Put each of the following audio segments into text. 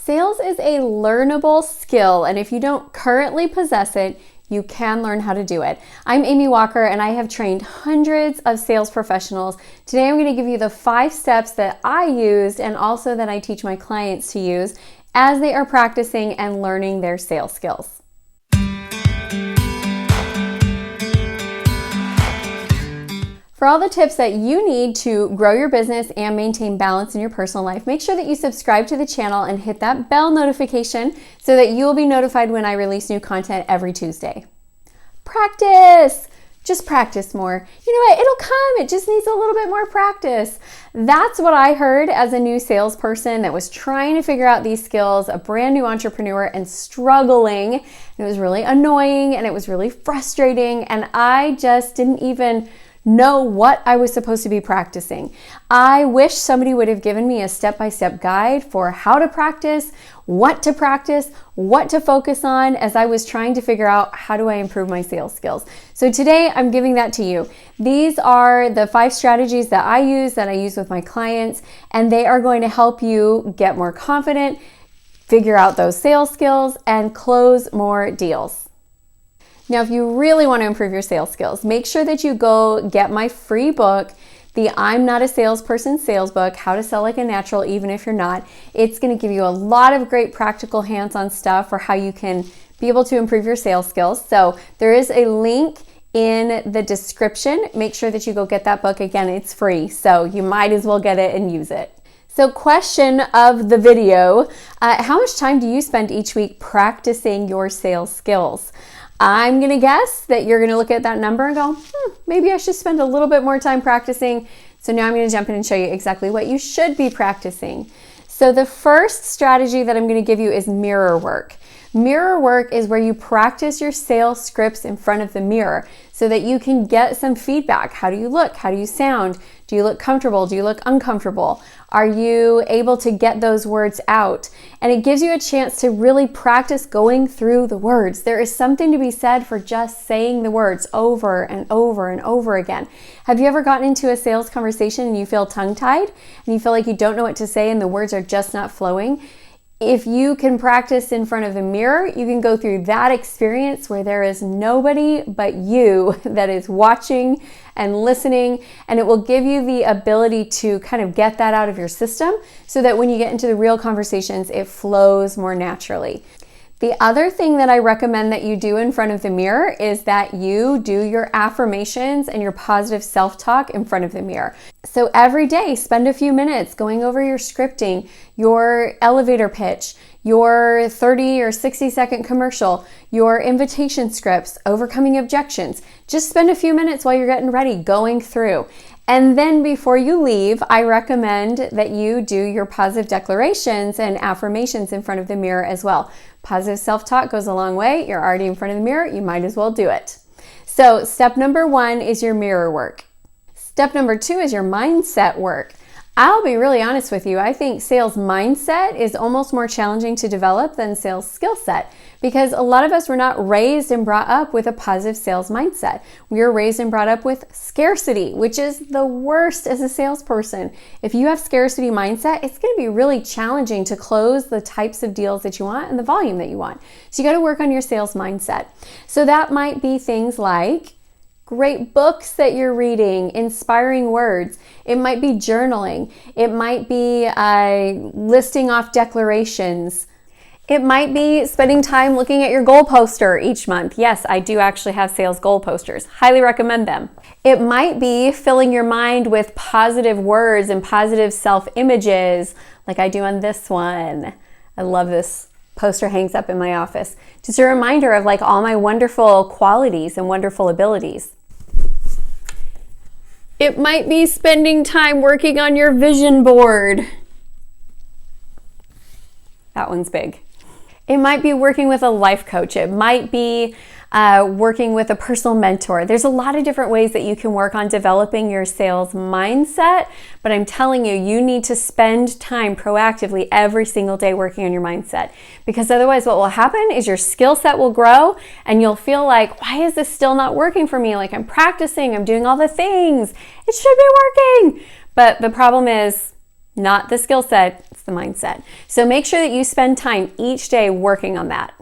Sales is a learnable skill, and if you don't currently possess it, you can learn how to do it. I'm Amy Walker, and I have trained hundreds of sales professionals. Today, I'm going to give you the 5 steps that I used and also that I teach my clients to use as they are practicing and learning their sales skills. For all the tips that you need to grow your business and maintain balance in your personal life, make sure that you subscribe to the channel and hit that bell notification so that you will be notified when I release new content every Tuesday. Practice! Just practice more. You know what? It'll come. It just needs a little bit more practice. That's what I heard as a new salesperson that was trying to figure out these skills, a brand new entrepreneur and struggling. And it was really annoying and it was really frustrating. And I just didn't even know what I was supposed to be practicing. I wish somebody would have given me a step-by-step guide for how to practice, what to focus on as I was trying to figure out how do I improve my sales skills. So today I'm giving that to you. These are the 5 strategies that I use with my clients, and they are going to help you get more confident, figure out those sales skills, and close more deals. Now, if you really want to improve your sales skills, make sure that you go get my free book, the I'm Not a Salesperson sales book, How to Sell Like a Natural Even If You're Not. It's going to give you a lot of great practical hands-on stuff for how you can be able to improve your sales skills. So there is a link in the description. Make sure that you go get that book. Again, it's free, so you might as well get it and use it. So question of the video, how much time do you spend each week practicing your sales skills? I'm going to guess that you're going to look at that number and go, maybe I should spend a little bit more time practicing. So now I'm going to jump in and show you exactly what you should be practicing. So the first strategy that I'm going to give you is mirror work. Mirror work is where you practice your sales scripts in front of the mirror so that you can get some feedback. How do you look? How do you sound? Do you look comfortable? Do you look uncomfortable? Are you able to get those words out? And it gives you a chance to really practice going through the words. There is something to be said for just saying the words over and over and over again. Have you ever gotten into a sales conversation and you feel tongue-tied and you feel like you don't know what to say and the words are just not flowing? If you can practice in front of a mirror, you can go through that experience where there is nobody but you that is watching and listening, and it will give you the ability to kind of get that out of your system so that when you get into the real conversations, it flows more naturally. The other thing that I recommend that you do in front of the mirror is that you do your affirmations and your positive self-talk in front of the mirror. So every day, spend a few minutes going over your scripting, your elevator pitch, your 30 or 60-second commercial, your invitation scripts, overcoming objections. Just spend a few minutes while you're getting ready, going through. And then before you leave, I recommend that you do your positive declarations and affirmations in front of the mirror as well. Positive self-talk goes a long way. You're already in front of the mirror. You might as well do it. So step number 1 is your mirror work. Step number 2 is your mindset work. I'll be really honest with you. I think sales mindset is almost more challenging to develop than sales skill set because a lot of us were not raised and brought up with a positive sales mindset. We were raised and brought up with scarcity, which is the worst as a salesperson. If you have scarcity mindset, it's going to be really challenging to close the types of deals that you want and the volume that you want. So you got to work on your sales mindset. So that might be things like great books that you're reading, inspiring words. It might be journaling. It might be listing off declarations. It might be spending time looking at your goal poster each month. Yes, I do actually have sales goal posters. Highly recommend them. It might be filling your mind with positive words and positive self-images like I do on this one. I love this poster, hangs up in my office. Just a reminder of like all my wonderful qualities and wonderful abilities. It might be spending time working on your vision board. That one's big. It might be working with a life coach. It might be working with a personal mentor. There's a lot of different ways that you can work on developing your sales mindset, but I'm telling you, you need to spend time proactively every single day working on your mindset, because otherwise what will happen is your skill set will grow and you'll feel like, why is this still not working for me? Like I'm practicing, I'm doing all the things. It should be working. But the problem is not the skill set, it's the mindset. So make sure that you spend time each day working on that.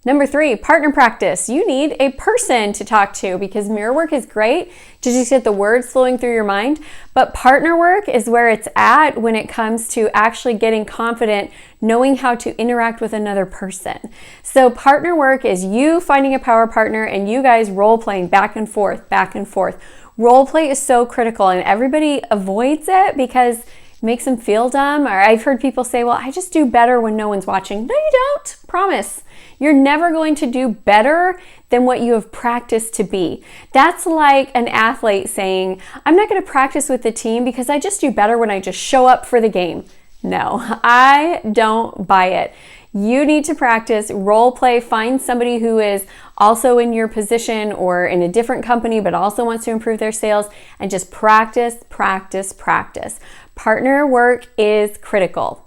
Number 3, partner practice. You need a person to talk to because mirror work is great to just get the words flowing through your mind, but partner work is where it's at when it comes to actually getting confident, knowing how to interact with another person. So partner work is you finding a power partner and you guys role playing back and forth, back and forth. Role play is so critical and everybody avoids it because it makes them feel dumb. Or I've heard people say, well, I just do better when no one's watching. No, you don't. Promise. You're never going to do better than what you have practiced to be. That's like an athlete saying, I'm not going to practice with the team because I just do better when I just show up for the game. No, I don't buy it. You need to practice, role play, find somebody who is also in your position or in a different company but also wants to improve their sales, and just practice, practice, practice. Partner work is critical.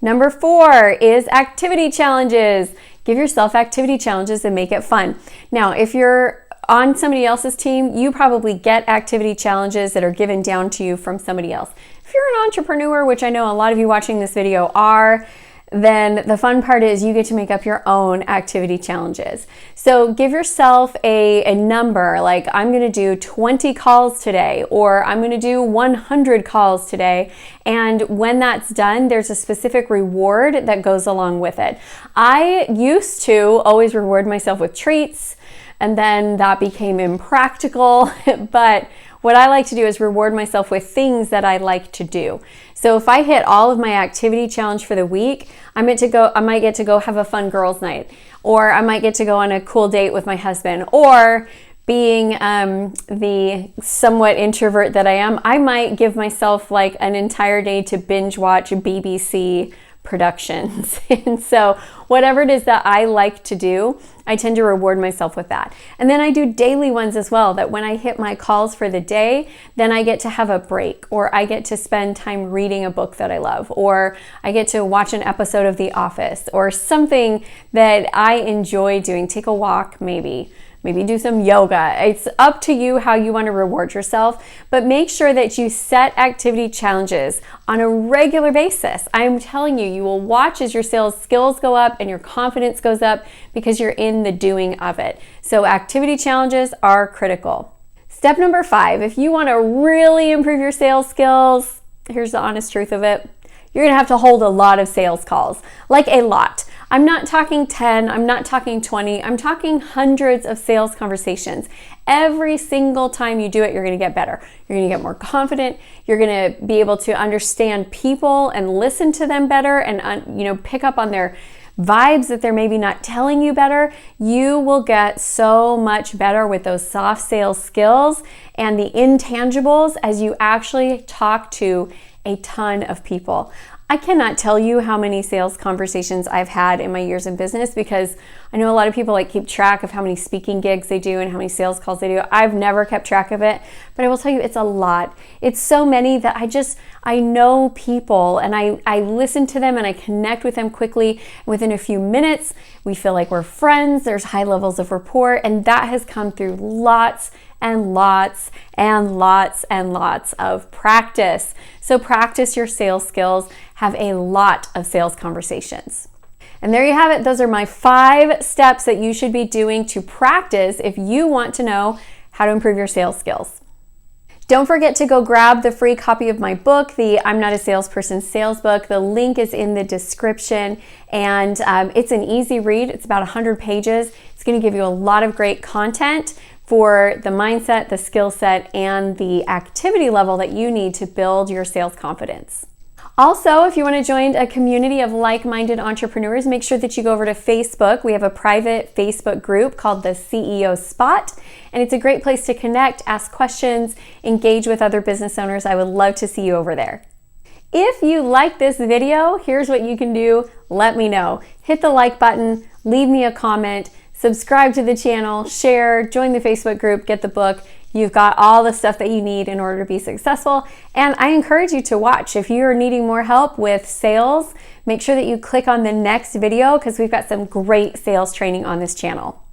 Number 4 is activity challenges. Give yourself activity challenges and make it fun. Now, if you're on somebody else's team, you probably get activity challenges that are given down to you from somebody else. If you're an entrepreneur, which I know a lot of you watching this video are, then the fun part is you get to make up your own activity challenges. So give yourself a number, like I'm going to do 20 calls today, or I'm going to do 100 calls today. And when that's done, there's a specific reward that goes along with it. I used to always reward myself with treats, and then that became impractical. But what I like to do is reward myself with things that I like to do. So if I hit all of my activity challenge for the week, I might get to go have a fun girls' night, or I might get to go on a cool date with my husband, or being the somewhat introvert that I am, I might give myself like an entire day to binge watch BBC productions. And so whatever it is that I like to do, I tend to reward myself with that. And then I do daily ones as well, that when I hit my calls for the day, then I get to have a break, or I get to spend time reading a book that I love, or I get to watch an episode of The Office, or something that I enjoy doing. Take a walk, maybe do some yoga. It's up to you how you want to reward yourself, but make sure that you set activity challenges on a regular basis. I'm telling you, you will watch as your sales skills go up and your confidence goes up because you're in the doing of it. So activity challenges are critical. Step number 5, if you want to really improve your sales skills, here's the honest truth of it. You're going to have to hold a lot of sales calls, like a lot. I'm not talking 10, I'm not talking 20, I'm talking hundreds of sales conversations. Every single time you do it, you're going to get better. You're going to get more confident. You're going to be able to understand people and listen to them better and pick up on their vibes that they're maybe not telling you better. You will get so much better with those soft sales skills and the intangibles as you actually talk to a ton of people. I cannot tell you how many sales conversations I've had in my years in business, because I know a lot of people keep track of how many speaking gigs they do and how many sales calls they do. I've never kept track of it, but I will tell you it's a lot. It's so many that I know people and I listen to them and I connect with them quickly. Within a few minutes, we feel like we're friends. There's high levels of rapport, and that has come through lots and lots and lots and lots of practice. So practice your sales skills. Have a lot of sales conversations. And there you have it. Those are my 5 steps that you should be doing to practice if you want to know how to improve your sales skills. Don't forget to go grab the free copy of my book, the I'm Not a Salesperson sales book. The link is in the description, and it's an easy read. It's about 100 pages. It's going to give you a lot of great content for the mindset, the skill set, and the activity level that you need to build your sales confidence. Also, if you want to join a community of like-minded entrepreneurs, make sure that you go over to Facebook. We have a private Facebook group called the CEO Spot, and it's a great place to connect, ask questions, engage with other business owners. I would love to see you over there. If you like this video, here's what you can do. Let me know. Hit the like button, leave me a comment, subscribe to the channel, share, join the Facebook group, get the book. You've got all the stuff that you need in order to be successful. And I encourage you to watch. If you're needing more help with sales, make sure that you click on the next video because we've got some great sales training on this channel.